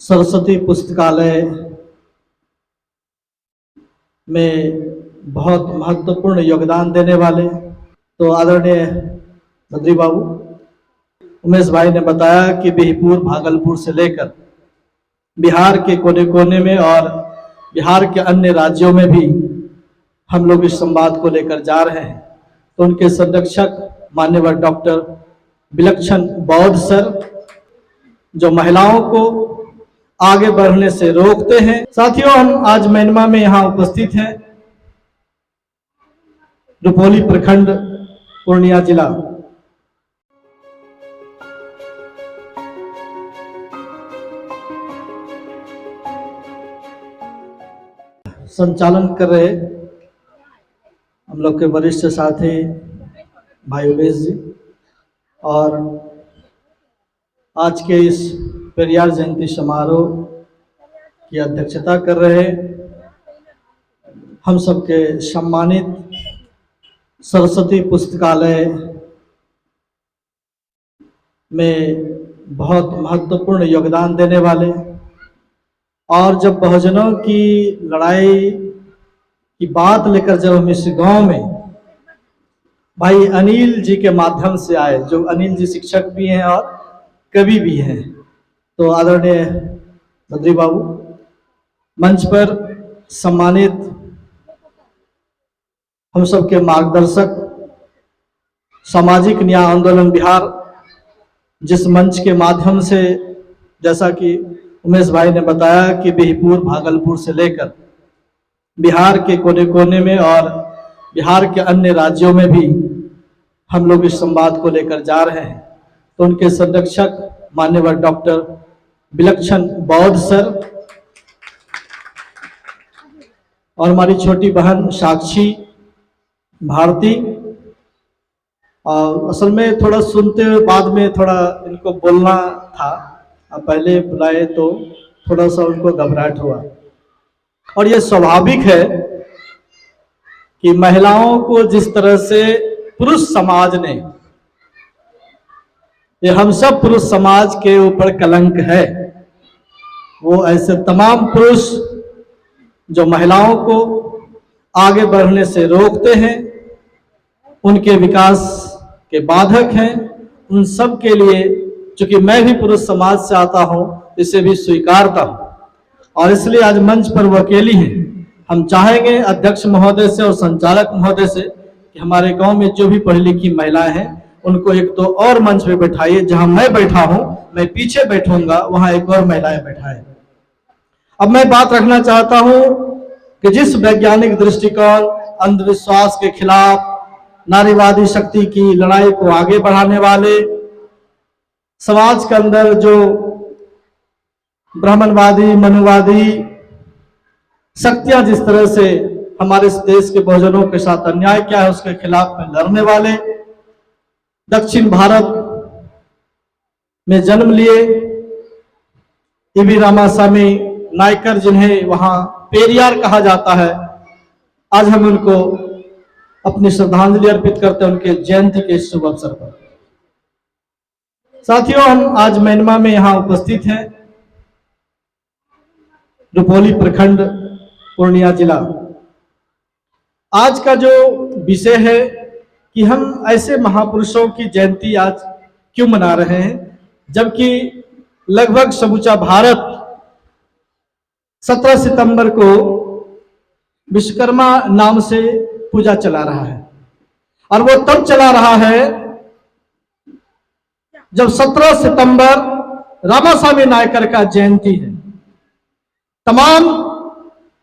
सरस्वती पुस्तकालय में बहुत महत्वपूर्ण योगदान देने वाले तो आदरणीय बद्री बाबू उमेश भाई ने बताया कि बिहपुर भागलपुर से लेकर बिहार के कोने कोने में और बिहार के अन्य राज्यों में भी हम लोग इस संवाद को लेकर जा रहे हैं। तो उनके संरक्षक मान्यवर डॉक्टर विलक्षण बौद्ध सर जो महिलाओं को आगे बढ़ने से रोकते हैं। साथियों, हम आज म्यांमार में यहाँ उपस्थित हैं, रुपोली प्रखंड पूर्णिया जिला। संचालन कर रहे हम लोग के वरिष्ठ साथी भाई उमेश जी और आज के इस पेरियार जयंती समारोह की अध्यक्षता कर रहे हम सबके सम्मानित सरस्वती पुस्तकालय में बहुत महत्वपूर्ण योगदान देने वाले और जब बहुजनों की लड़ाई की बात लेकर जब हम इस गांव में भाई अनिल जी के माध्यम से आए, जो अनिल जी शिक्षक भी हैं और कवि भी हैं, तो आदरणीय बद्री बाबू मंच पर सम्मानित हम सबके मार्गदर्शक सामाजिक न्याय आंदोलन बिहार, जिस मंच के माध्यम से जैसा कि उमेश भाई ने बताया कि बिहपुर भागलपुर से लेकर बिहार के कोने कोने में और बिहार के अन्य राज्यों में भी हम लोग इस संवाद को लेकर जा रहे हैं। तो उनके संरक्षक मान्यवर डॉक्टर विलक्षण बौद्ध सर और हमारी छोटी बहन साक्षी भारती, और असल में थोड़ा सुनते हुए बाद में थोड़ा इनको बोलना था, पहले बुलाए तो थोड़ा सा उनको घबराहट हुआ। और ये स्वाभाविक है कि महिलाओं को जिस तरह से पुरुष समाज ने, ये हम सब पुरुष समाज के ऊपर कलंक है, वो ऐसे तमाम पुरुष जो महिलाओं को आगे बढ़ने से रोकते हैं, उनके विकास के बाधक हैं, उन सब के लिए चूंकि मैं भी पुरुष समाज से आता हूं, इसे भी स्वीकारता हूं और इसलिए आज मंच पर वो अकेली हैं। हम चाहेंगे अध्यक्ष महोदय से और संचालक महोदय से कि हमारे गांव में जो भी पढ़ी लिखी महिलाएं हैं उनको एक दो और मंच पे बैठाइए। जहां मैं बैठा हूं, मैं पीछे बैठूंगा, वहां एक और महिलाएं बैठाएं। अब मैं बात रखना चाहता हूं कि जिस वैज्ञानिक दृष्टिकोण अंधविश्वास के खिलाफ नारीवादी शक्ति की लड़ाई को आगे बढ़ाने वाले, समाज के अंदर जो ब्राह्मणवादी मनुवादी शक्तियां जिस तरह से हमारे इस देश के बहुजनों के साथ अन्याय किया है, उसके खिलाफ में लड़ने वाले, दक्षिण भारत में जन्म लिए ईवी रामास्वामी नायकर, जिन्हें वहां पेरियार कहा जाता है, आज हम उनको अपनी श्रद्धांजलि अर्पित करते हैं उनके जयंती के शुभ अवसर पर। साथियों, हम आज म्यांमार में यहाँ उपस्थित हैं, रुपोली प्रखंड पूर्णिया जिला। आज का जो विषय है कि हम ऐसे महापुरुषों की जयंती आज क्यों मना रहे हैं, जबकि लगभग समूचा भारत 17 सितंबर को विश्वकर्मा नाम से पूजा चला रहा है और वो तब चला रहा है जब 17 सितंबर रामास्वामी नायकर का जयंती है। तमाम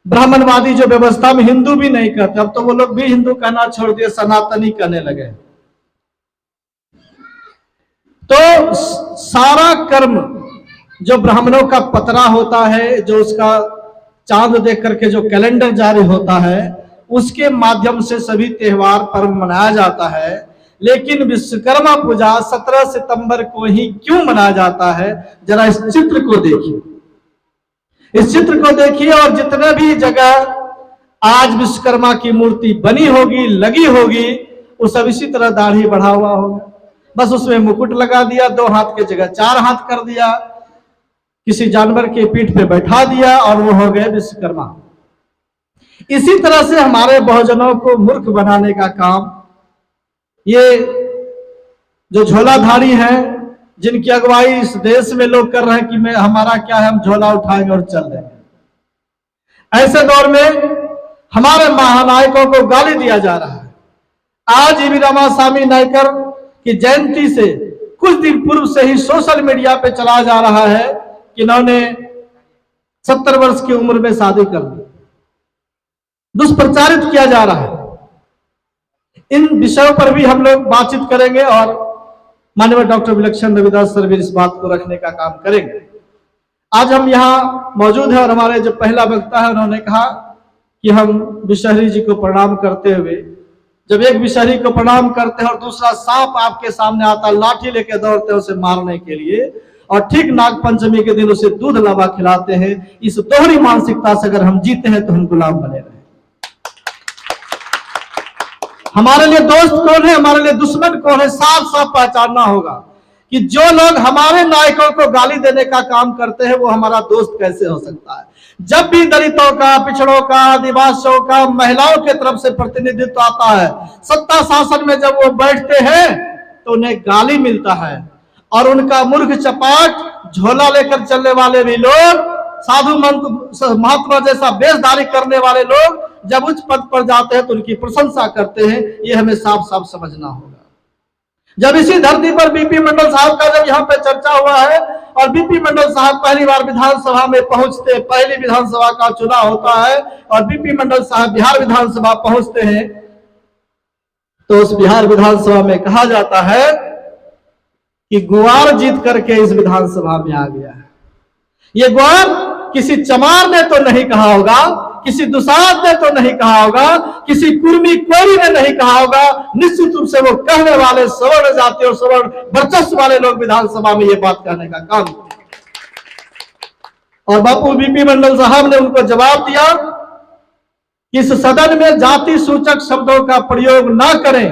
ब्राह्मणवादी जो व्यवस्था में हिंदू भी नहीं कहते, अब तो वो लोग भी हिंदू कहना छोड़ दिए, सनातनी कहने लगे। तो सारा कर्म जो ब्राह्मणों का पतरा होता है, जो उसका चांद देख करके जो कैलेंडर जारी होता है, उसके माध्यम से सभी त्योहार पर्व मनाया जाता है। लेकिन विश्वकर्मा पूजा 17 सितंबर को ही क्यों मनाया जाता है, जरा इस चित्र को देखिए, इस चित्र को देखिए। और जितने भी जगह आज विश्वकर्मा की मूर्ति बनी होगी, लगी होगी, वो सब इसी तरह दाढ़ी बढ़ा हुआ होगा, बस उसमें मुकुट लगा दिया, 2 हाथ की जगह 4 हाथ कर दिया, किसी जानवर के पीठ पे बैठा दिया और वो हो गए विश्वकर्मा। इसी तरह से हमारे बहुजनों को मूर्ख बनाने का काम ये जो झोलाधारी हैं, जिनकी अगुवाई इस देश में लोग कर रहे हैं कि मैं हमारा क्या है, हम झोला उठाएंगे और चल देंगे, ऐसे दौर में हमारे महानायकों को गाली दिया जा रहा है। आज ईवी रामास्वामी नायकर की जयंती से कुछ दिन पूर्व से ही सोशल मीडिया पे चला जा रहा है कि इन्होंने 70 वर्ष की उम्र में शादी कर ली, दुष्प्रचारित किया जा रहा है। इन विषयों पर भी हम लोग बातचीत करेंगे और माननीय डॉक्टर विलक्षण रविदास सर भी इस बात को रखने का काम करेंगे। आज हम यहाँ मौजूद हैं और हमारे जो पहला वक्ता है उन्होंने कहा कि हम विषहरी जी को प्रणाम करते हुए, जब एक विषहरी को प्रणाम करते हैं और दूसरा सांप आपके सामने आता है, लाठी लेके दौड़ते हैं उसे मारने के लिए, और ठीक नाग पंचमी के दिन उसे दूध लावा खिलाते हैं, इस दोहरी मानसिकता से अगर हम जीते हैं तो हम गुलाम बने रहे। हमारे लिए दोस्त कौन है, हमारे लिए दुश्मन कौन है, साफ साफ पहचानना होगा कि जो लोग हमारे नायकों को गाली देने का काम करते हैं वो हमारा दोस्त कैसे हो सकता है। जब भी दलितों का, पिछड़ों का, आदिवासियों का, महिलाओं के तरफ से प्रतिनिधित्व आता है, सत्ता शासन में जब वो बैठते हैं तो उन्हें गाली मिलता है, और उनका मूर्ख चपाट झोला लेकर चलने वाले भी लोग, साधु महात्मा जैसा वेशधारी करने वाले लोग जब उच्च पद पर जाते हैं तो उनकी प्रशंसा करते हैं। ये हमें साफ साफ समझना होगा। जब इसी धरती पर बीपी मंडल साहब का जब यहाँ पे चर्चा हुआ है और बीपी मंडल साहब पहली बार विधानसभा में पहुंचते, पहली विधानसभा का चुनाव होता है और बीपी मंडल साहब बिहार विधानसभा पहुंचते हैं, तो उस बिहार विधानसभा में कहा जाता है कि गुआर जीत करके इस विधानसभा में आ गया है। ये गुआर किसी चमार ने तो नहीं कहा होगा, किसी दुसाद ने तो नहीं कहा होगा, किसी कुर्मी कोरी ने नहीं कहा होगा, निश्चित रूप से वो कहने वाले सवर्ण जाति और सवर्ण वर्चस्व वाले लोग विधानसभा में ये बात कहने का काम किया। और बापू बीपी मंडल साहब ने उनको जवाब दिया कि इस सदन में जाति सूचक शब्दों का प्रयोग ना करें।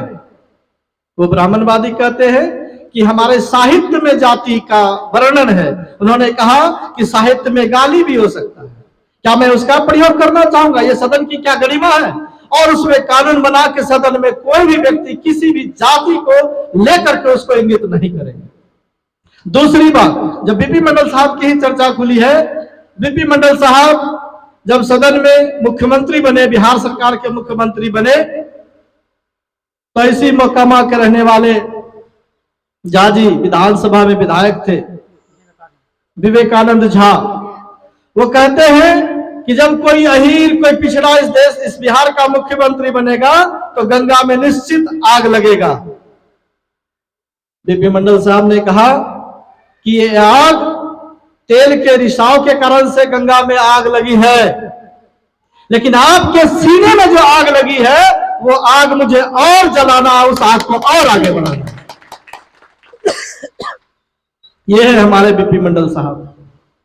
वो ब्राह्मणवादी कहते हैं कि हमारे साहित्य में जाति का वर्णन है। उन्होंने कहा कि साहित्य में गाली भी हो सकता है, क्या मैं उसका प्रयोग करना चाहूंगा? ये सदन की क्या गरिमा है? और उसमें कानून बना के सदन में कोई भी व्यक्ति किसी भी जाति को लेकर के उसको इंगित नहीं करेंगे। दूसरी बात, जब बीपी मंडल साहब की ही चर्चा खुली है, बीपी मंडल साहब जब सदन में मुख्यमंत्री बने, बिहार सरकार के मुख्यमंत्री बने, तो इसी मोकामा के रहने वाले जाजी विधानसभा में विधायक थे विवेकानंद झा। वो कहते हैं कि जब कोई अहीर, कोई पिछड़ा इस देश, इस बिहार का मुख्यमंत्री बनेगा तो गंगा में निश्चित आग लगेगा। बीपी मंडल साहब ने कहा कि ये आग तेल के रिसाव के कारण से गंगा में आग लगी है, लेकिन आपके सीने में जो आग लगी है वो आग मुझे और जलाना, उस आग को और आगे बढ़ाना। ये है हमारे बीपी मंडल साहब।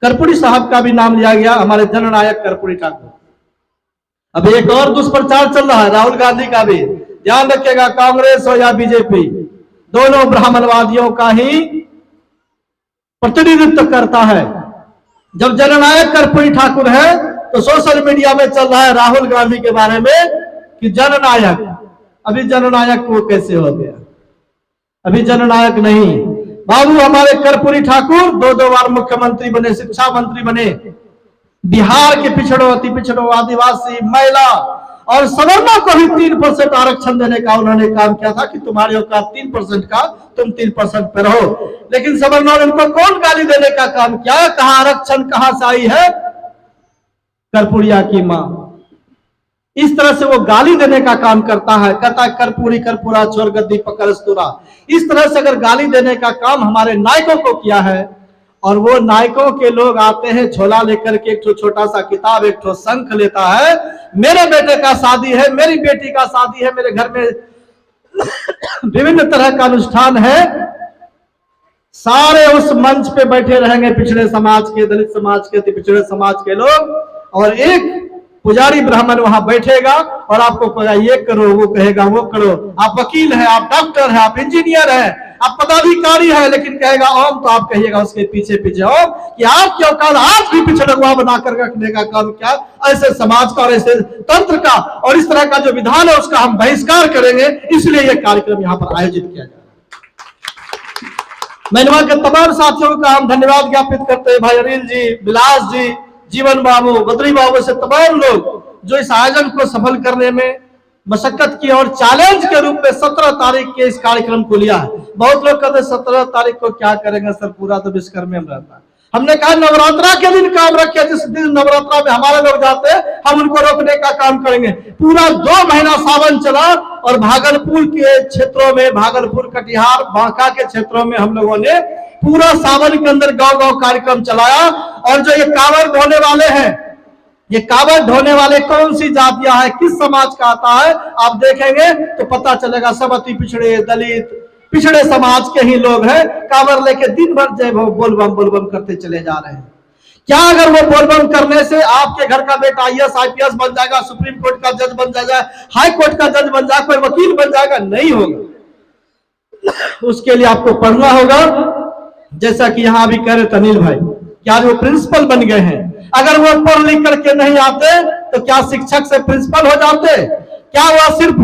कर्पूरी साहब का भी नाम लिया गया, हमारे जननायक कर्पूरी ठाकुर। अब एक और दुष्प्रचार चल रहा है राहुल गांधी का भी, ध्यान रखिएगा, कांग्रेस हो या बीजेपी, दोनों ब्राह्मणवादियों का ही प्रतिनिधित्व करता है। जब जननायक कर्पूरी ठाकुर है तो सोशल मीडिया में चल रहा है राहुल गांधी के बारे में कि जननायक। अभी जननायक वो कैसे हो गया? अभी जननायक नहीं। बाबू हमारे कर्पूरी ठाकुर 2 बार मुख्यमंत्री बने, शिक्षा मंत्री बने, बिहार के पिछड़ों, अति पिछड़ों, आदिवासी, महिला और सवर्णों को भी 3% आरक्षण देने का उन्होंने काम किया था कि तुम्हारे औकात 3% का, तुम 3% पे रहो। लेकिन सवर्णों ने उनको कौन गाली देने का काम किया? कहां आरक्षण कहां से आई है? कर्पूरिया की मां। इस तरह से वो गाली देने का काम करता है, कहता है कर्पूरी कर्पूरा चोर गद्दी पकड़ स्तूरा। इस तरह से अगर गाली देने का काम हमारे नायकों को किया है, और वो नायकों के लोग आते हैं झोला लेकर के, एक छोटा सा किताब, एक शंख लेता है, मेरे बेटे का शादी है, मेरी बेटी का शादी है, मेरे घर में विभिन्न तरह का अनुष्ठान है, सारे उस मंच पे बैठे रहेंगे पिछड़े समाज के, दलित समाज के, पिछड़े समाज के लोग, और एक पुजारी ब्राह्मण वहां बैठेगा और आपको कहेगा ये करो, वो कहेगा वो करो। आप वकील हैं, आप डॉक्टर हैं, आप इंजीनियर हैं, आप पदाधिकारी है लेकिन कहेगा ओम, तो आप कहिएगा उसके पीछे पीछे ओम कि आपके औकात आज भी पिछड़ा बनाकर रखने का काम क्या, ऐसे समाज का और ऐसे तंत्र का और इस तरह का जो विधान है उसका हम बहिष्कार करेंगे। इसलिए यह कार्यक्रम यहाँ पर आयोजित किया जाए। महिमा के तमाम साथियों का हम धन्यवाद ज्ञापित करते हैं। भाई अनिल जी, विलास जी, जीवन बाबू, बद्री बाबू से तमाम लोग जो इस आयोजन को सफल करने में मशक्कत की और चैलेंज के रूप में 17 तारीख के इस कार्यक्रम को लिया है। बहुत लोग कहते हैं 17 तारीख को क्या करेंगे सर, पूरा तो विश्वकर्मा में रहता है। हमने कहा नवरात्रा के दिन काम रखे, जिस दिन नवरात्रा में हमारे लोग जाते हैं हम उनको रोकने का काम करेंगे। पूरा 2 महीना सावन चला और भागलपुर के क्षेत्रों में, भागलपुर, कटिहार, बांका के क्षेत्रों में हम लोगों ने पूरा सावन के अंदर गांव-गांव कार्यक्रम चलाया। और जो ये कांवड़ ढोने वाले हैं, ये कांवड़ ढोने वाले कौन सी जातियां हैं, किस समाज का आता है, आप देखेंगे तो पता चलेगा सब अति पिछड़े, दलित, पिछड़े समाज के ही लोग हैं। कांवड़ लेके दिन भर जय बोलबम करते चले जा रहे हैं। क्या अगर वो बोलबम करने से आपके घर का बेटा IAS IPS बन जाएगा, सुप्रीम कोर्ट का जज बन जाएगा, हाई कोर्ट का जज बन जाएगा, कोई वकील बन जाएगा? नहीं होगा। उसके लिए आपको पढ़ना होगा। जैसा कि यहाँ भी कह रहे थे अनिल भाई, क्या वो प्रिंसिपल बन गए हैं, अगर वो पढ़ लिख करके नहीं आते तो क्या शिक्षक से प्रिंसिपल हो जाते? क्या वह सिर्फ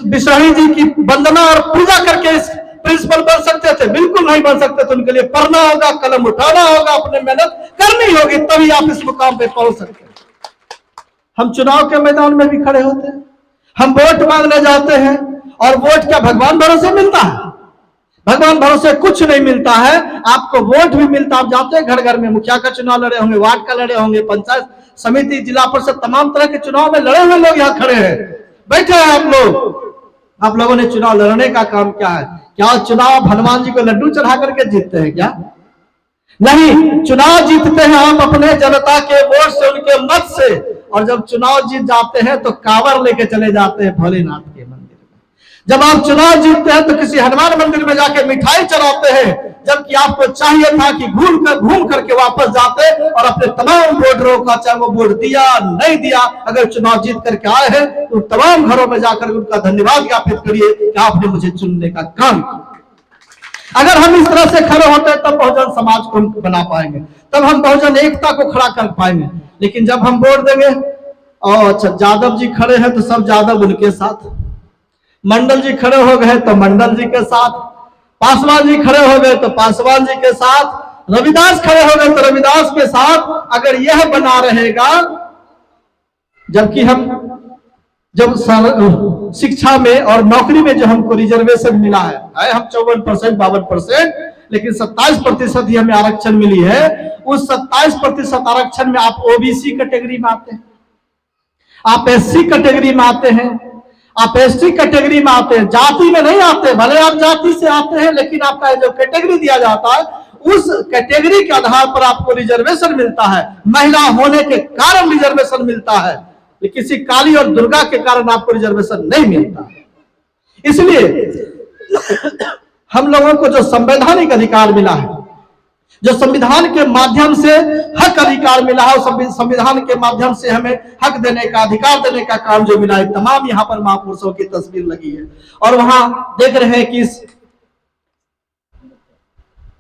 बिशहरी जी की वंदना और पूजा करके प्रिंसिपल बन सकते थे? बिल्कुल नहीं बन सकते थे। उनके लिए पढ़ना होगा, कलम उठाना होगा, अपने मेहनत करनी होगी, तभी आप इस मुकाम पे पहुंच सकते हैं। हम चुनाव के मैदान में भी खड़े होते हैं, हम वोट मांगने जाते हैं और वोट क्या भगवान भरोसे मिलता है? भगवान भरोसे कुछ नहीं मिलता है। आपको वोट भी मिलता, आप जाते हैं घर घर में, मुखिया का चुनाव लड़े होंगे, वार्ड का लड़े होंगे, पंचायत समिति, जिला परिषद, तमाम तरह के चुनाव में लड़े हुए लोग यहाँ खड़े हैं, बैठे हैं आप लोग। आप लोगों ने चुनाव लड़ने का काम क्या है? क्या चुनाव हनुमान जी को लड्डू चढ़ा करके जीतते हैं क्या? नहीं, चुनाव जीतते हैं आप अपने जनता के वोट से, उनके मत से। और जब चुनाव जीत जाते हैं तो कांवर लेके चले जाते हैं भोलेनाथ के मंदिर में। जब आप चुनाव जीतते हैं तो किसी हनुमान मंदिर में जाके मिठाई चढ़ाते हैं, जबकि आपको चाहिए था कि घूम करके वापस जाते और अपने तमाम वोटरों का, चाहे वो वोट दिया नहीं दिया, अगर चुनाव जीत करके आए हैं तो तमाम घरों में जाकर उनका धन्यवाद ज्ञापित करिए कि आपने मुझे चुनने का काम किया। अगर हम इस तरह से खड़े होते हैं तब बहुजन समाज को हम बना पाएंगे, तब हम बहुजन एकता को खड़ा कर पाएंगे। लेकिन जब हम वोट देंगे, अच्छा यादव जी खड़े हैं तो सब यादव उनके साथ, मंडल जी खड़े हो गए तो मंडल जी के साथ, पासवान जी खड़े हो गए तो पासवान जी के साथ, रविदास खड़े हो गए तो रविदास के साथ। अगर यह बना रहेगा, जबकि हम जब शिक्षा में और नौकरी में जो हमको रिजर्वेशन मिला है हम 54%, 52%, लेकिन 27% ही हमें आरक्षण मिली है। उस 27% आरक्षण में आप OBC कैटेगरी में आते हैं, आप SC कैटेगरी में आते हैं, आप ST कैटेगरी में आते हैं, जाति में नहीं आते। भले आप जाति से आते हैं लेकिन आपका जो कैटेगरी दिया जाता है उस कैटेगरी के आधार पर आपको रिजर्वेशन मिलता है। महिला होने के कारण रिजर्वेशन मिलता है, लेकिन किसी काली और दुर्गा के कारण आपको रिजर्वेशन नहीं मिलता। इसलिए हम लोगों को जो संवैधानिक अधिकार मिला है, जो संविधान के माध्यम से हक अधिकार मिला है, संविधान के माध्यम से हमें हक देने का, अधिकार देने का काम जो मिला है, तमाम यहाँ पर महापुरुषों की तस्वीर लगी है। और वहां देख रहे हैं कि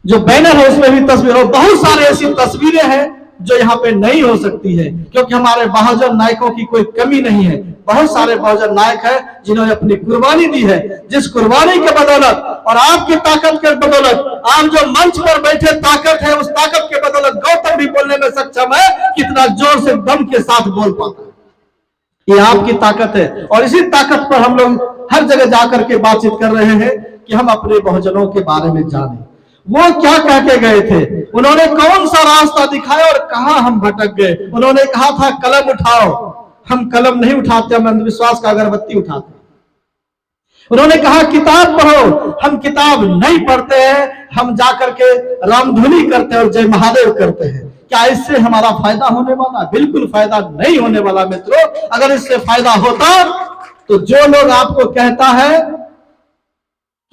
जो बैनर है उसमें भी तस्वीर, और बहुत सारे ऐसी तस्वीरें हैं जो यहाँ पे नहीं हो सकती है, क्योंकि हमारे बहुजन नायकों की कोई कमी नहीं है। बहुत सारे बहुजन नायक हैं जिन्होंने अपनी कुर्बानी दी है, जिस कुर्बानी के बदौलत और आपकी ताकत के बदौलत, आप जो मंच पर बैठे ताकत है, उस ताकत के बदौलत गौतम भी बोलने में सक्षम है, कितना जोर से दम के साथ बोल पाता है। ये आपकी ताकत है और इसी ताकत पर हम लोग हर जगह जाकर के बातचीत कर रहे हैं कि हम अपने बहुजनों के बारे में जाने। वो क्या कह के गए थे, उन्होंने कौन सा रास्ता दिखाया और कहां हम भटक गए। उन्होंने कहा था कलम उठाओ, हम कलम नहीं उठाते, हम अंधविश्वास का अगरबत्ती उठाते। उन्होंने कहा किताब पढ़ो, हम किताब नहीं पढ़ते हैं, हम जाकर के रामधुनी करते हैं और जय महादेव करते हैं। क्या इससे हमारा फायदा होने वाला? बिल्कुल फायदा नहीं होने वाला मित्रों। अगर इससे फायदा होता तो जो लोग आपको कहता है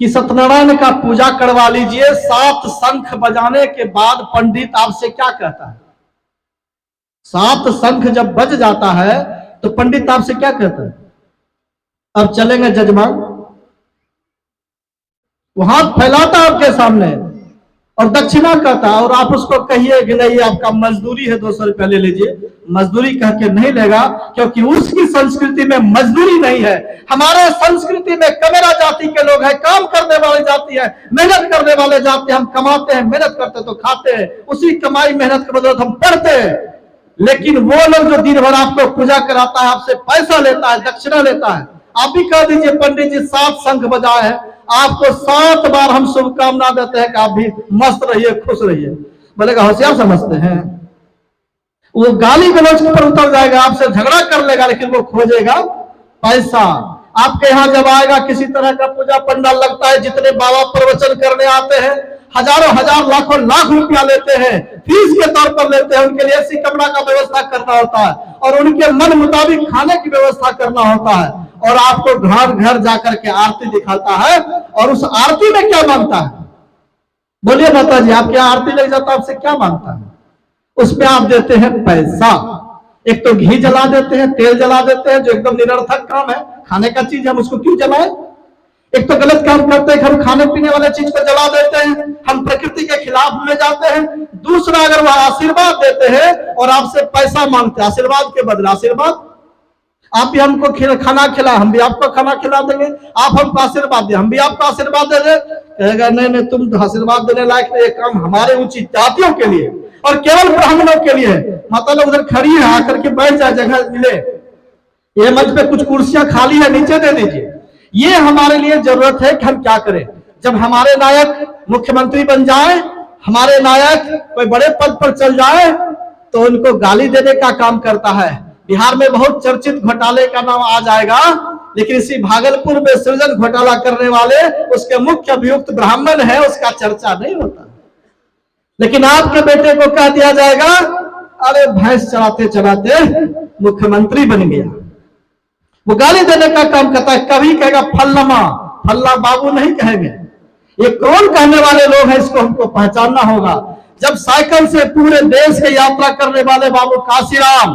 कि सत्यनारायण का पूजा करवा लीजिए, 7 शंख बजाने के बाद पंडित आपसे क्या कहता है? 7 शंख जब बज जाता है तो पंडित आपसे क्या कहता है? अब चलेंगे जजमान, वो हाथ फैलाता है आपके सामने और दक्षिणा कहता है, और आप उसको कहिए कि नहीं आपका मजदूरी है 200 रुपया ले लीजिए, मजदूरी कह के नहीं लेगा, क्योंकि उसकी संस्कृति में मजदूरी नहीं है। हमारे संस्कृति में कमेरा जाति के लोग हैं, काम करने वाली जाति है, मेहनत करने वाले जाति। हम कमाते हैं, मेहनत करते तो खाते हैं, उसी कमाई मेहनत के बदौलत हम पढ़ते हैं। लेकिन वो लोग जो दिन भर आपको पूजा कराता है, आपसे पैसा लेता है, दक्षिणा लेता है। आप भी कह दीजिए पंडित जी 7 शंख बजाए हैं, आपको 7 बार हम शुभकामना देते हैं कि आप भी मस्त रहिए, खुश रहिए। बोलेगा होशियार समझते हैं, वो गाली गलौज पर उतर जाएगा, आपसे झगड़ा कर लेगा, लेकिन वो खोजेगा पैसा। आपके यहाँ जब आएगा किसी तरह का पूजा पंडाल लगता है, जितने बाबा प्रवचन करने आते हैं हजारों हजार लाखों लाख रुपया लेते हैं, फीस के तौर पर लेते हैं। उनके लिए ऐसी कपड़ा का व्यवस्था करना होता है और उनके मन मुताबिक खाने की व्यवस्था करना होता है, और आपको घर घर जाकर के आरती दिखाता है। और उस आरती में क्या मांगता है? बोलिए माता जी, आपके यहाँ आरती लग जाता है, आपसे क्या मांगता है? उसमें आप देते हैं पैसा। एक तो घी जला देते हैं, तेल जला देते हैं, जो एकदम निरर्थक काम है, खाने का चीज हम उसको क्यों जलाएं? एक तो गलत काम करते हैं, हम खाने पीने वाले चीज को जला देते हैं, हम प्रकृति के खिलाफ में जाते हैं। दूसरा, अगर वह आशीर्वाद देते हैं और आपसे पैसा मांगते हैं, आशीर्वाद के बदले आशीर्वाद, आप भी हमको खाना खिला, हम भी आपको खाना खिला देंगे, आप हमको आशीर्वाद दे, हम भी आपको आशीर्वाद दे दे। कहेगा नहीं नहीं, तुम आशीर्वाद देने लायक नहीं, ये काम हमारे ऊंची जातियों के लिए और केवल ब्राह्मणों के लिए। माता लोग उधर खड़ी है, आकर के बैठ जाए, जगह मिले। ये मंच पे कुछ कुर्सियां खाली है, नीचे दे दीजिए। ये हमारे लिए जरूरत है कि हम क्या करें। जब हमारे नायक मुख्यमंत्री बन जाए, हमारे नायक कोई बड़े पद पर चल जाए, तो उनको गाली देने का काम करता है। बिहार में बहुत चर्चित घोटाले का नाम आ जाएगा, लेकिन इसी भागलपुर में सृजन घोटाला करने वाले उसके मुख्य अभियुक्त ब्राह्मण है, उसका चर्चा नहीं होता। लेकिन आपके बेटे को कह दिया जाएगा, अरे भैंस चलाते चलाते मुख्यमंत्री बन गया। वो गाली देने का काम करता है। कभी कहेगा फल्लमा, फल्ला बाबू नहीं कहेंगे। ये कौन कहने वाले लोग हैं, इसको हमको पहचानना होगा। जब साइकिल से पूरे देश की यात्रा करने वाले बाबू काशीराम,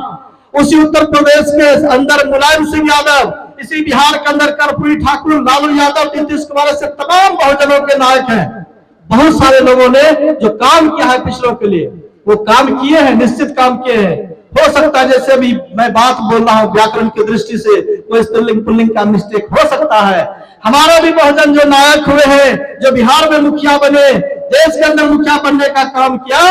उसी उत्तर प्रदेश के अंदर मुलायम सिंह यादव, इसी बिहार के अंदर कर्पूरी ठाकुर, लालू यादव, नीतीश कुमार से तमाम बहुजनों के नायक हैं। बहुत सारे लोगों ने जो काम किया है पिछड़ों के लिए, वो काम किए हैं, निश्चित काम किए हैं। हो सकता है जैसे अभी मैं बात बोल रहा हूं, व्याकरण की दृष्टि से कोई स्त्रीलिंग पुल्लिंग का मिस्टेक हो सकता है। हमारे भी बहुजन जो नायक हुए हैं, जो बिहार में मुखिया बने, देश के अंदर मुखिया बनने का काम किया,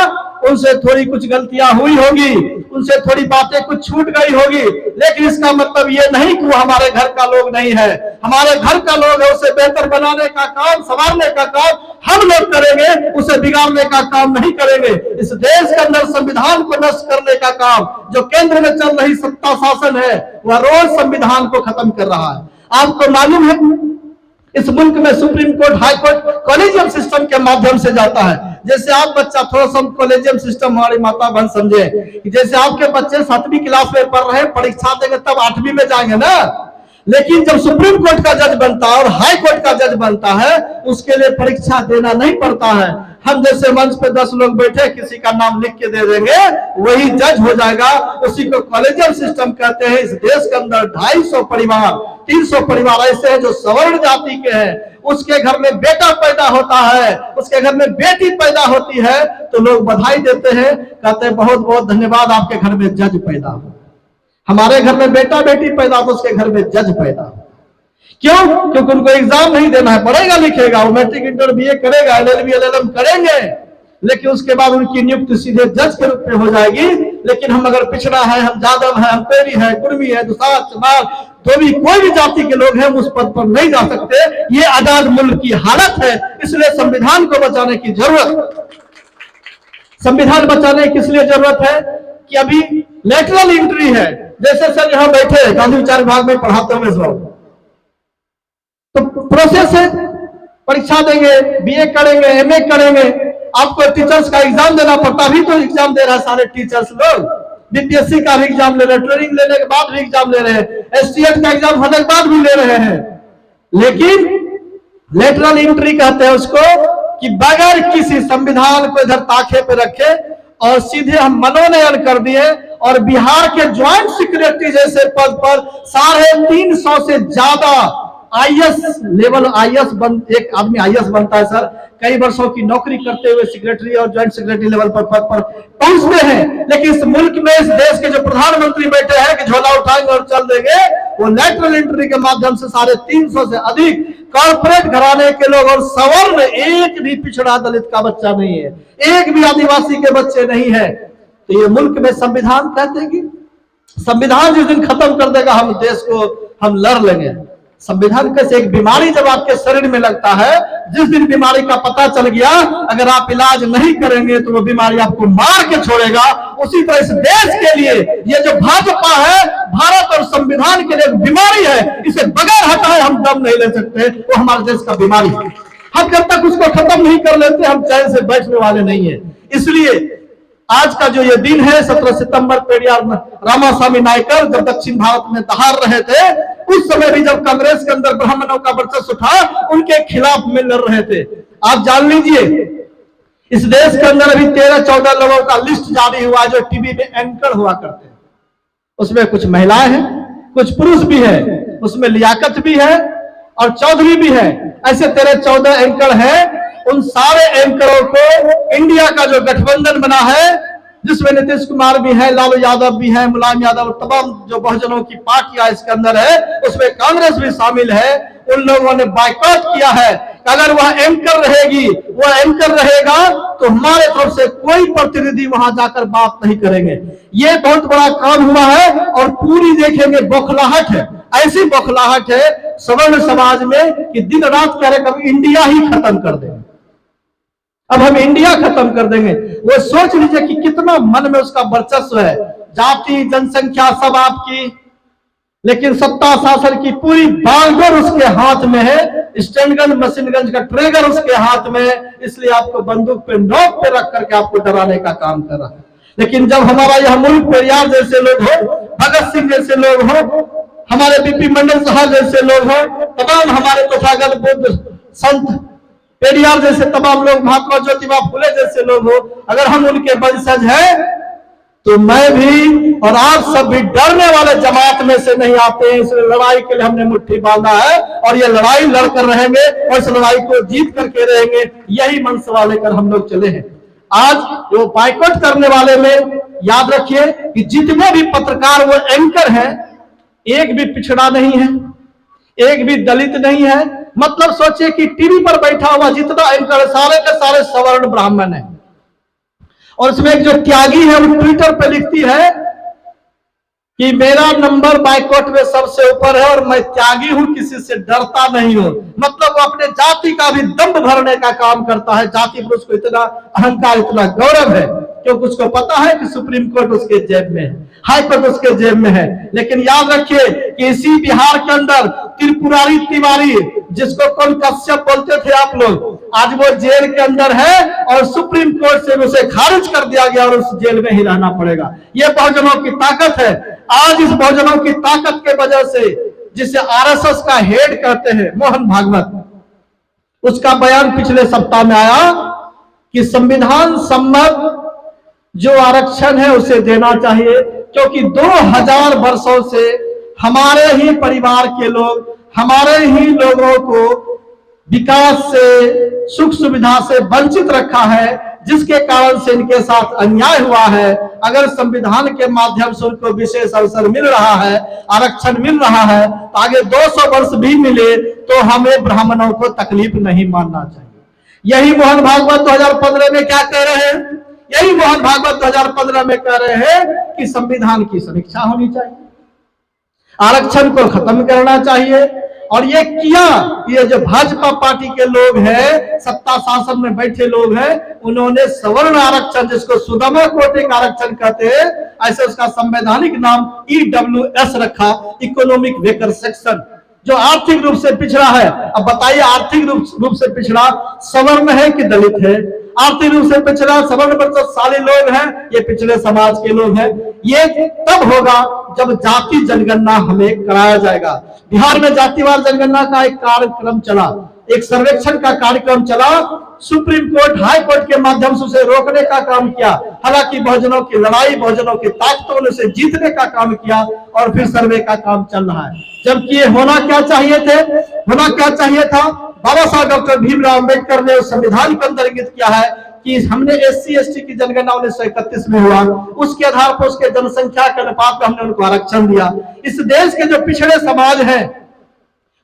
उनसे थोड़ी कुछ गलतियां हुई होगी, उनसे थोड़ी बातें कुछ छूट गई होगी, लेकिन इसका मतलब ये नहीं कि वो हमारे घर का लोग नहीं है। हमारे घर का लोग है, उसे बेहतर बनाने का काम, संवारने का काम हम लोग करेंगे, उसे बिगाड़ने का काम नहीं करेंगे। इस देश के अंदर संविधान को नष्ट करने का काम जो केंद्र में चल रही सत्ता शासन है, वह रोज संविधान को खत्म कर रहा है। आपको मालूम है इस मुल्क में supreme court, high court collegium system के माध्यम से जाता है। जैसे आप बच्चा, थोड़ा सा कॉलेजियम सिस्टम हमारी माता बहन समझे कि जैसे आपके बच्चे 7वीं क्लास में पढ़ रहे हैं, परीक्षा देंगे तब 8वीं में जाएंगे ना। लेकिन जब सुप्रीम कोर्ट का जज बनता है और हाई कोर्ट का जज बनता है, उसके लिए परीक्षा देना नहीं पड़ता है। हम जैसे मंच पे 10 लोग बैठे, किसी का नाम लिख के दे देंगे, वही जज हो जाएगा। उसी को कॉलेजियम सिस्टम कहते हैं। इस देश के अंदर 250 परिवार, 300 परिवार ऐसे हैं जो सवर्ण जाति के हैं। उसके घर में बेटा पैदा होता है, उसके घर में बेटी पैदा होती है, तो लोग बधाई देते हैं, कहते हैं बहुत बहुत धन्यवाद, आपके घर में जज पैदा हो। हमारे घर में बेटा बेटी पैदा हो, उसके घर में जज पैदा हो। क्यों? क्योंकि उनको एग्जाम नहीं देना है, पढ़ेगा लिखेगा, वो मैट्रिक इंटर बीए करेगा, LLB LLM करेंगे, लेकिन उसके बाद उनकी नियुक्ति सीधे जज के रूप में हो जाएगी। लेकिन हम अगर पिछड़ा है, हम जादव है, हम पेरी है, कुर्मी है, दुसार, चमार, धोबी, कोई भी जाति के लोग हैं, उस पद पर नहीं जा सकते। ये आजाद मुल्क की हालत है, इसलिए संविधान को बचाने की जरूरत। संविधान बचाने की इसलिए जरूरत है कि अभी लेटरल एंट्री है। जैसे सर यहाँ बैठे गांधी विचार विभाग में पढ़ाते हुए लोग, तो प्रोसेस है, परीक्षा देंगे, BA करेंगे, MA करेंगे, आपको टीचर्स का एग्जाम देना पड़ता। अभी तो एग्जाम दे रहा है सारे टीचर्स लोग, BPSC का भी एग्जाम ले रहे हैं, ट्रेनिंग लेने के बाद भी एग्जाम ले रहे हैं, STET का एग्जाम होने के बाद भी ले रहे हैं। लेकिन लेटरल एंट्री कहते हैं उसको, कि बगैर किसी संविधान को इधर ताखे पे रखे और सीधे हम मनोनयन कर दिए, और बिहार के ज्वाइंट सेक्रेटरी जैसे पद पर 350 से ज्यादा आईएएस लेवल, एक आदमी आईएएस बनता है सर, कई वर्षों की नौकरी करते हुए सेक्रेटरी और ज्वाइंट सेक्रेटरी लेवल पर पद पर पहुंचते हैं, लेकिन इस मुल्क में, इस देश के जो प्रधानमंत्री बैठे हैं कि झोला उठाएंगे और चल देंगे, वो लैटरल एंट्री के माध्यम से 350 से अधिक कॉर्पोरेट घराने के लोग और सवर्ण, एक भी पिछड़ा दलित का बच्चा नहीं है, एक भी आदिवासी के बच्चे नहीं है। तो ये मुल्क में संविधान कहते हैं कि संविधान जिस दिन खत्म कर देगा हम देश को हम लड़ लेंगे। संविधान कैसे? एक बीमारी जब आपके शरीर में लगता है, जिस दिन बीमारी का पता चल गया, अगर आप इलाज नहीं करेंगे तो वो बीमारी आपको मार के छोड़ेगा। उसी तरह इस देश के लिए ये जो भाजपा है, भारत और संविधान के लिए एक बीमारी है, इसे बगैर हटाए हम दम नहीं ले सकते। वो हमारे देश का बीमारी है, हम जब तक उसको खत्म नहीं कर लेते हम चैन से बैठने वाले नहीं है। इसलिए आज का जो ये दिन है 17 सितंबर, पेरियार रामास्वामी नायकर जब दक्षिण भारत में दहाड़ रहे थे, उस समय भी जब कांग्रेस के अंदर ब्राह्मणों का वर्चस्व था, उनके खिलाफ में लड़ रहे थे। आप जान लीजिए, इस देश के अंदर अभी 13-14 लोगों का लिस्ट जारी हुआ जो टीवी में एंकर हुआ करते हैं। उसमें कुछ महिलाएं हैं, कुछ पुरुष भी है, उसमें लियाकत भी है और चौधरी भी है। ऐसे 13-14 एंकर हैं। उन सारे एंकरों को इंडिया का जो गठबंधन बना है, जिसमें नीतीश कुमार भी है, लालू यादव भी है, मुलायम यादव, तमाम जो बहुजनों की पार्टियां इसके अंदर है, उसमें कांग्रेस भी शामिल है। उन लोगों ने बायकॉट किया है कि अगर वह एंकर रहेगी, वह एंकर रहेगा तो हमारे तरफ से कोई प्रतिनिधि वहां जाकर बात नहीं करेंगे। ये बहुत बड़ा काम हुआ है और पूरी देखेंगे बौखलाहट है, ऐसी बौखलाहट है सवर्ण समाज में कि दिन रात कह रहे कभी इंडिया ही खत्म कर देंगे, अब हम इंडिया खत्म कर देंगे। वो सोच लीजिए कि कितना मन में उसका वर्चस्व है, जाति जनसंख्या सब आपकी, लेकिन सत्ता शासन की पूरी बागडोर उसके हाथ में है, स्टैंडगन मशीनगंज का ट्रिगर उसके हाथ में है। इसलिए आपको बंदूक पे नोक पे रख करके आपको डराने का काम कर रहा है। लेकिन जब हमारा यह मुल्क पेरियार जैसे लोग हो, भगत सिंह जैसे लोग हो, हमारे बीपी मंडल साहब जैसे लोग हो, तमाम हमारे तथागत बुद्ध संत पेरियार जैसे तमाम लोग, महात्मा ज्योतिबा फुले जैसे लोग हो, अगर हम उनके वंशज हैं तो मैं भी और आप सब भी डरने वाले जमात में से नहीं आते हैं। इस लड़ाई के लिए हमने मुट्ठी बांधा है और ये लड़ाई लड़कर रहेंगे और इस लड़ाई को जीत करके रहेंगे। यही मनसवा लेकर हम लोग चले हैं। आज जो बाइकआउट करने वाले में याद रखिए कि जितने भी पत्रकार वो एंकर हैं, एक भी पिछड़ा नहीं है, एक भी दलित नहीं है। मतलब सोचिए कि टीवी पर बैठा हुआ जितना एंकर सारे के सारे सवर्ण ब्राह्मण है। और इसमें एक जो त्यागी है वो ट्विटर पे लिखती है कि मेरा नंबर बाइकआउट में सबसे ऊपर है और मैं त्यागी हूं, किसी से डरता नहीं हूं। मतलब वो अपने जाति का भी दम्भ भरने का काम करता है। जाति पर उसको इतना अहंकार, इतना गौरव है क्योंकि उसको पता है कि सुप्रीम कोर्ट उसके जेब में है, हाई कोर्ट उसके जेब में है। लेकिन याद रखिए कि इसी बिहार के अंदर त्रिपुरारी तिवारी, जिसको कौन कश्यप बोलते थे आप लोग, आज वो जेल के अंदर है और सुप्रीम कोर्ट से उसे खारिज कर दिया गया और उस जेल में ही रहना पड़ेगा। ये बहुजनों की ताकत है। आज इस बहुजनों की ताकत के वजह से, जिसे आरएसएस का हेड कहते हैं मोहन भागवत, उसका बयान पिछले सप्ताह में आया कि संविधान सम्मत जो आरक्षण है उसे देना चाहिए, क्योंकि 2000 वर्षों से हमारे ही परिवार के लोग, हमारे ही लोगों को विकास से, सुख सुविधा से वंचित रखा है, जिसके कारण से इनके साथ अन्याय हुआ है। अगर संविधान के माध्यम से उनको विशेष अवसर मिल रहा है, आरक्षण मिल रहा है, तो आगे 200 वर्ष भी मिले तो हमें ब्राह्मणों को तकलीफ नहीं मानना चाहिए। यही मोहन भागवत 2015 में क्या कह रहे हैं? यही मोहन भागवत 2015 में कह रहे हैं कि संविधान की समीक्षा होनी चाहिए, आरक्षण को खत्म करना चाहिए। और ये किया, ये जो भाजपा पार्टी के लोग हैं, सत्ता शासन में बैठे लोग हैं, उन्होंने सवर्ण आरक्षण, जिसको सुगमा कोटि का आरक्षण कहते हैं, ऐसे उसका संवैधानिक नाम EWS रखा, इकोनॉमिक वेकर सेक्शन, जो आर्थिक रूप से पिछड़ा है। अब बताइए, आर्थिक रूप से पिछड़ा सवर्ण है कि दलित है? आर्थिक रूप से पिछड़ा सवर्ण वर्चस्वशाली लोग हैं, ये पिछड़े समाज के लोग हैं। ये तब होगा जब जाति जनगणना हमें कराया जाएगा। बिहार में जातिवार जनगणना का एक कार्यक्रम चला, एक सर्वेक्षण का कार्यक्रम चला, सुप्रीम कोर्ट, हाई कोर्ट के माध्यम से उसे रोकने का काम किया। हालांकि बहुजनों की लड़ाई, बहुजनों की ताकतों ने उसे जीतने का काम किया और फिर सर्वे का काम चल रहा है। जबकि ये होना क्या चाहिए था? बाबा साहब डॉक्टर भीमराव अम्बेडकर ने उस संविधान के अंदर इंगित किया है कि हमने SC ST की जनगणना 1931 में हुआ, उसके आधार पर उसके जनसंख्या के अनुपात में हमने उनको आरक्षण दिया। इस देश के जो पिछड़े समाज हैं,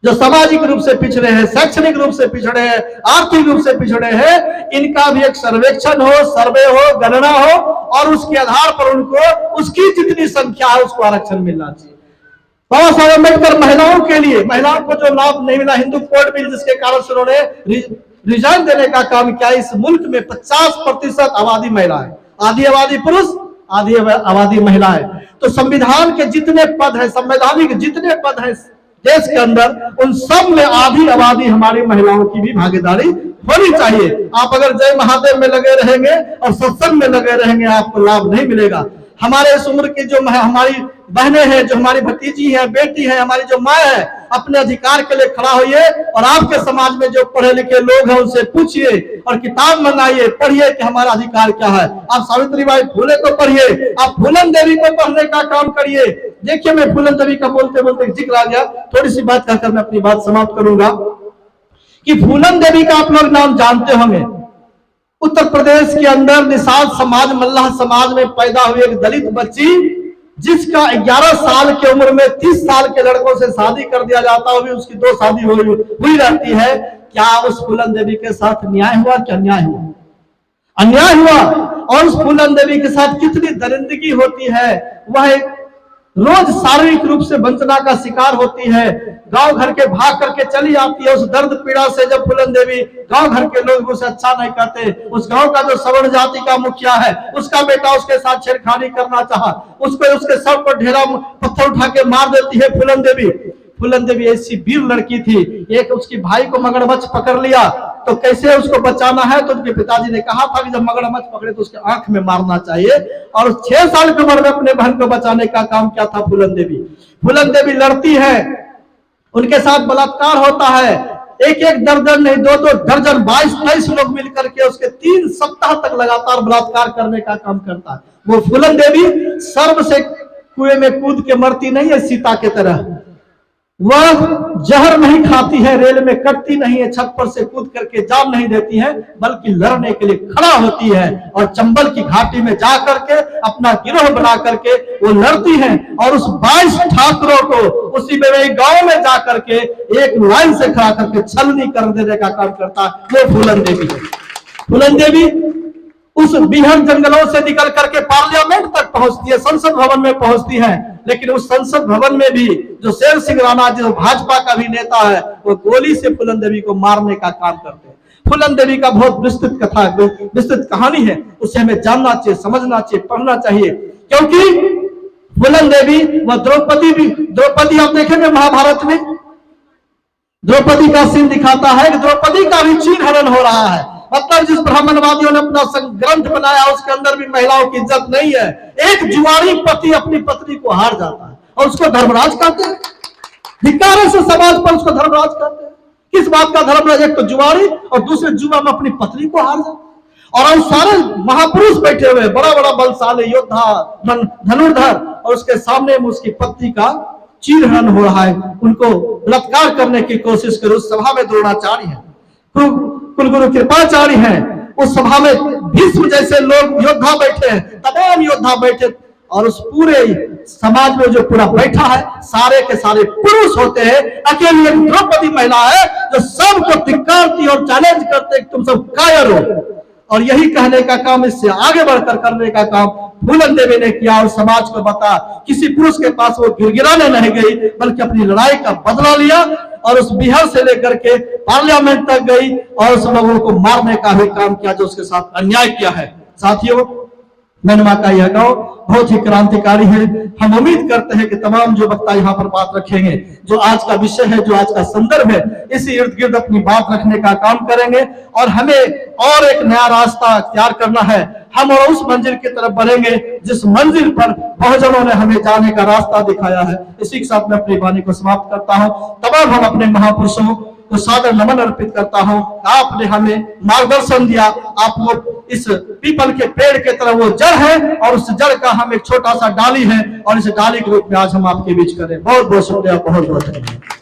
जो सामाजिक रूप से पिछड़े हैं, शैक्षणिक रूप से पिछड़े हैं, आर्थिक रूप से पिछड़े हैं, इनका भी एक सर्वेक्षण हो, सर्वे हो, गणना हो और उसके आधार पर उनको उसकी जितनी संख्या है उसको आरक्षण मिलना चाहिए। बाबा साहब अम्बेडकर महिलाओं के लिए, महिलाओं को जो लाभ नहीं मिला, हिंदू कोड बिल जिसके कारण से उन्होंने रिजाइन देने का काम किया। इस मुल्क में 50% आबादी महिला है, आधी आबादी पुरुष, आधी आबादी महिला है। तो संविधान के जितने पद हैं, संवैधानिक जितने पद हैं देश के अंदर, उन सब में आधी आबादी हमारी महिलाओं की भी भागीदारी होनी चाहिए। आप अगर जय महादेव में लगे रहेंगे और सत्संग में लगे रहेंगे, आपको लाभ नहीं मिलेगा। हमारे इस उम्र की जो हमारी बहनें हैं, जो हमारी भतीजी हैं, बेटी हैं, हमारी जो माँ है, अपने अधिकार के लिए खड़ा होइए और आपके समाज में जो पढ़े लिखे लोग हैं उनसे पूछिए और किताब मंगाइए, पढ़िए कि हमारा अधिकार क्या है। आप सावित्रीबाई फुले को पढ़िए, आप फूलन देवी को पढ़ने का काम करिए। देखिए, मैं फूलन देवी का बोलते बोलते जिक्र आ गया, थोड़ी सी बात कहकर मैं अपनी बात समाप्त करूंगा कि फूलन देवी का आप लोग नाम जानते होंगे। उत्तर प्रदेश के अंदर निषाद समाज, मल्लाह समाज में पैदा हुई एक दलित बच्ची, जिसका 11 साल की उम्र में 30 साल के लड़कों से शादी कर दिया जाता है, उसकी 2 शादी हुई रहती है। क्या उस फूलन देवी के साथ न्याय हुआ? क्या अन्याय हुआ? अन्याय हुआ। और उस फूलन देवी के साथ कितनी दरिंदगी होती है। वह रोज शारीरिक रूप से वंचना का शिकार होती है, गांव घर के भाग करके चली आती है। उस दर्द पीड़ा से जब फूलन देवी, गांव घर के लोग उसे अच्छा नहीं कहते, उस गांव का जो सवर्ण जाति का मुखिया है, उसका बेटा उसके साथ छेड़खानी करना चाहा, उसको उसके सर पर ढेरा पत्थर उठा के मार देती है फूलन देवी। फूलन देवी ऐसी वीर लड़की थी। एक उसकी भाई को मगरमच्छ पकड़ लिया, तो कैसे उसको बचाना है, तो उनके पिताजी ने कहा था कि जब मगरमच्छ पकड़े तो उसके आंख में मारना चाहिए। और 6 साल की उम्र में अपने बहन को बचाने का काम किया था फूलन देवी। फूलन देवी लड़ती है, उनके साथ बलात्कार होता है। एक दर्जन नहीं, 2 दर्जन, 22-23 लोग मिलकर के उसके 3 सप्ताह तक लगातार बलात्कार करने का काम करता है। वो फूलन देवी सर्व से कुएं में कूद के मरती नहीं है सीता के तरह। वह जहर नहीं खाती है, रेल में कटती नहीं है, छत पर से कूद करके जान नहीं देती है, बल्कि लड़ने के लिए खड़ा होती है और चंबल की घाटी में जा करके अपना गिरोह बना करके वो लड़ती है। और उस 22 ठाकुरों को उसी में गांव में जा करके एक लाइन से खड़ा करके छलनी कर देने का काम करता है वो फूलन देवी है। फूलन देवी उस बिहर जंगलों से निकल करके पार्लियामेंट तक पहुंचती है, संसद भवन में पहुंचती है। लेकिन उस संसद भवन में भी जो शेर सिंह राणा, जो भाजपा का भी नेता है, वो गोली से फूलन देवी को मारने का काम करते हैं। फूलन देवी का बहुत विस्तृत कथा, विस्तृत कहानी है, उसे हमें जानना चाहिए, समझना चाहिए, पढ़ना चाहिए। क्योंकि फूलन देवी व द्रौपदी आप देखेंगे महाभारत में द्रौपदी का सीन दिखाता है कि द्रौपदी का भी चीर हरण हो रहा है। मतलब जिस ब्राह्मणवादियों ने अपना ग्रंथ बनाया उसके अंदर भी महिलाओं की इज्जत नहीं है। एक जुआरी पति अपनी पत्नी को हार जाता है और उसको धर्मराज कहते हैं। धिक्कार से समाज पर उसको धर्मराज कहते हैं। किस बात का धर्मराज? एक तो जुआरी और दूसरे जुआ में अपनी पत्नी को हार जाता है। और हम सारे महापुरुष बैठे हुए, बड़ा बड़ा बलशाली योद्धा, धनुर्धर, और उसके सामने में उसकी पत्नी का चीरहरण हो रहा है। उनको बलात्कार करने की कोशिश कर उस सभा में द्रोणाचार्य है, कुलगुरु कृपाचार्य हैं, उस सभा में भीष्म जैसे लोग योद्धा बैठे हैं, तमाम योद्धा बैठे। और उस पूरे समाज में जो पूरा बैठा है सारे के सारे पुरुष होते हैं। अकेली एक द्रौपदी महिला है जो सबको धिक्कारती और चैलेंज करते तुम सब कायर हो। और यही कहने का काम, इससे आगे बढ़कर करने का काम फूलन देवी ने किया और समाज को बता। किसी पुरुष के पास वो गिड़गिड़ाने नहीं गई, बल्कि अपनी लड़ाई का बदला लिया और उस बिहार से लेकर के पार्लियामेंट तक गई और उस लोगों को मारने का भी काम किया जो उसके साथ अन्याय किया है। साथियों, मैनमा का यह गांव बहुत ही क्रांतिकारी है। हम उम्मीद करते हैं कि तमाम जो वक्ता यहाँ पर बात रखेंगे, जो आज का विषय है, जो आज का संदर्भ है, इसी इर्द गिर्द अपनी बात रखने का काम करेंगे। और हमें और एक नया रास्ता अख्तियार करना है। हम और उस मंजिल की तरफ बढ़ेंगे जिस मंजिल पर बहुजनों ने हमें जाने का रास्ता दिखाया है। इसी के साथ मैं अपनी वाणी को समाप्त करता हूँ। तमाम हम अपने महापुरुषों को सादर नमन अर्पित करता हूं। आपने हमें मार्गदर्शन दिया, आप वो इस पीपल के पेड़ के तरह वो जड़ है और उस जड़ का हम एक छोटा सा डाली है और इस डाली के रूप में आज हम आपके बीच करें। बहुत बहुत शुक्रिया, बहुत बहुत धन्यवाद।